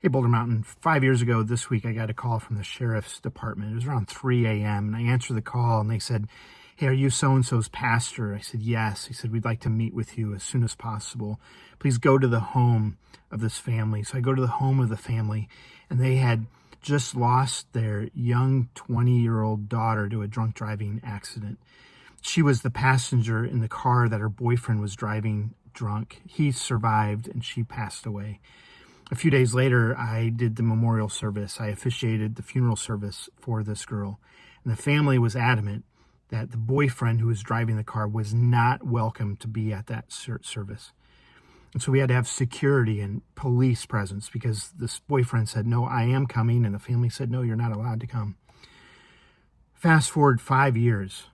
Hey, Boulder Mountain. 5 years ago this week, I got a call from the sheriff's department. It was around 3 a.m. and I answered the call and they said, "Hey, are you so-and-so's pastor?" I said, "Yes." He said, "We'd like to meet with you as soon as possible. Please go to the home of this family." So I go to the home of the family, and they had just lost their young 20-year-old daughter to a drunk driving accident. She was the passenger in the car that her boyfriend was driving drunk. He survived and she passed away. A few days later, I did the memorial service. I officiated the funeral service for this girl. And the family was adamant that the boyfriend who was driving the car was not welcome to be at that service. And so we had to have security and police presence because this boyfriend said, "No, I am coming." And the family said, "No, you're not allowed to come." Fast forward 5 years.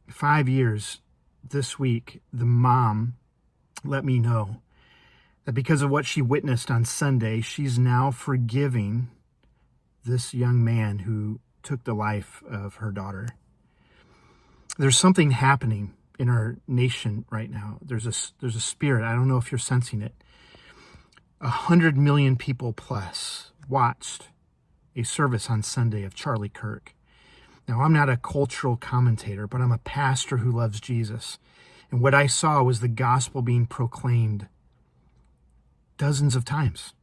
5 years this week, the mom let me know that because of what she witnessed on Sunday, she's now forgiving this young man who took the life of her daughter. There's something happening in our nation right now. There's a spirit. I don't know if you're sensing it. 100 million people plus watched a service on Sunday of Charlie Kirk. Now, I'm not a cultural commentator, but I'm a pastor who loves Jesus. And what I saw was the gospel being proclaimed dozens of times,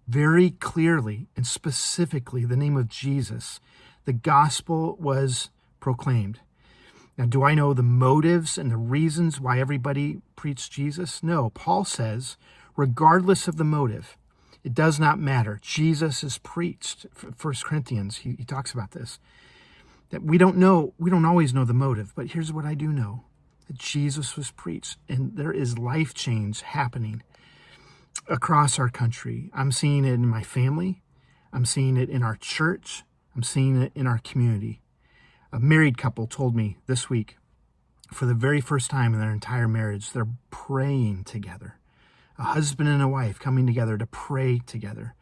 very clearly and specifically the name of Jesus. The gospel was proclaimed. Now, do I know the motives and the reasons why everybody preached Jesus? No. Paul says, regardless of the motive, it does not matter. Jesus is preached. 1 Corinthians, he talks about this. That we don't always know the motive, but here's what I do know. That Jesus was preached, and there is life change happening across our country. I'm seeing it in my family. I'm seeing it in our church. I'm seeing it in our community. A married couple told me this week, for the very first time in their entire marriage, they're praying together. A husband and a wife coming together to pray together.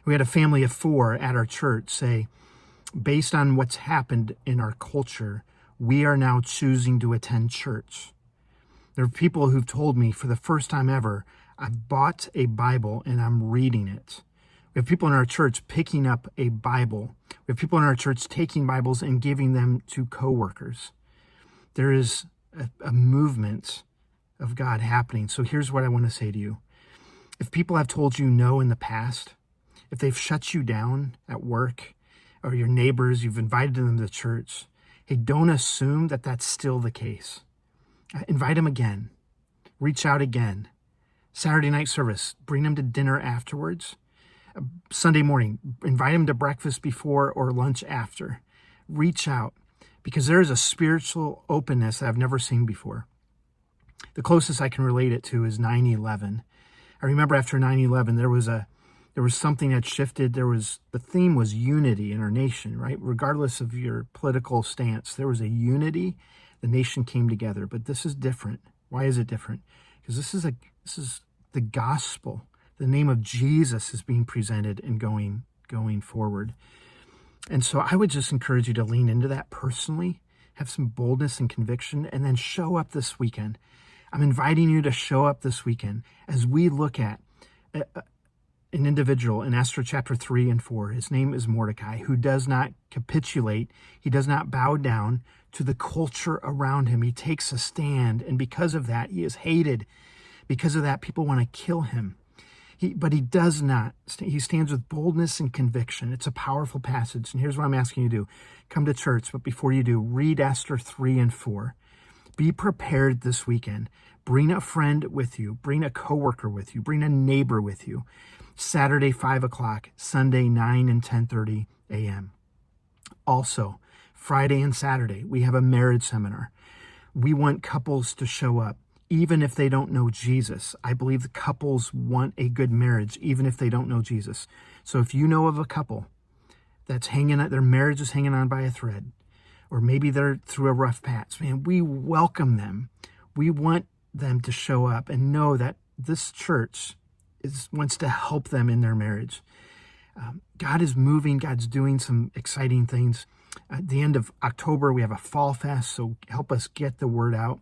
We had a family of 4 at our church say, based on what's happened in our culture, we are now choosing to attend church. There are people who've told me for the first time ever, I've bought a Bible and I'm reading it. We have people in our church picking up a Bible. We have people in our church taking Bibles and giving them to coworkers. There is a movement of God happening. So here's what I want to say to you. If people have told you no in the past, if they've shut you down at work or your neighbors, you've invited them to church, hey, don't assume that that's still the case. Invite them again. Reach out again. Saturday night service, bring them to dinner afterwards. Sunday morning, invite them to breakfast before or lunch after. Reach out because there is a spiritual openness that I've never seen before. The closest I can relate it to is 9/11. I remember after 9/11, there was something that shifted. The theme was unity in our nation, right? Regardless of your political stance, there was a unity. The nation came together, but this is different. Why is it different? Because this is the gospel. The name of Jesus is being presented and going forward. And so I would just encourage you to lean into that personally, have some boldness and conviction, and then show up this weekend. I'm inviting you to show up this weekend as we look at an individual in Esther chapter 3 and 4. His name is Mordecai, who does not capitulate. He does not bow down to the culture around him. He takes a stand, and because of that, he is hated. Because of that, people want to kill him. But he does not. He stands with boldness and conviction. It's a powerful passage. And here's what I'm asking you to do. Come to church, but before you do, read Esther 3 and 4. Be prepared this weekend. Bring a friend with you. Bring a coworker with you. Bring a neighbor with you. Saturday, 5 o'clock. Sunday, 9 and 10:30 a.m. Also, Friday and Saturday, we have a marriage seminar. We want couples to show up. Even if they don't know Jesus. I believe the couples want a good marriage, even if they don't know Jesus. So if you know of a couple that's their marriage is hanging on by a thread, or maybe they're through a rough patch, man, we welcome them. We want them to show up and know that this church wants to help them in their marriage. God is moving. God's doing some exciting things. At the end of October, we have a fall fest, so help us get the word out.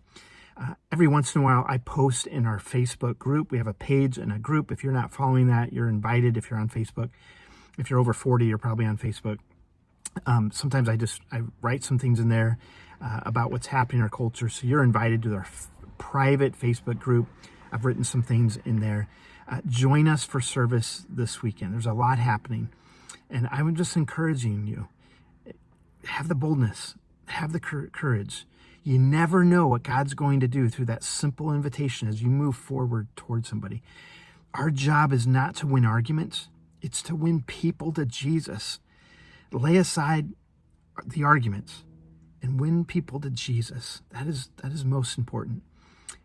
Every once in a while, I post in our Facebook group. We have a page and a group. If you're not following that, you're invited if you're on Facebook. If you're over 40, you're probably on Facebook. Sometimes I write some things in there about what's happening in our culture. So you're invited to our private Facebook group. I've written some things in there. Join us for service this weekend. There's a lot happening. And I'm just encouraging you, have the boldness, have the courage. You never know what God's going to do through that simple invitation as you move forward towards somebody. Our job is not to win arguments. It's to win people to Jesus. Lay aside the arguments and win people to Jesus. That is most important.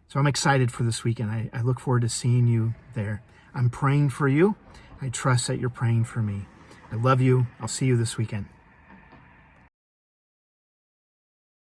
So I'm excited for this weekend. I look forward to seeing you there. I'm praying for you. I trust that you're praying for me. I love you. I'll see you this weekend.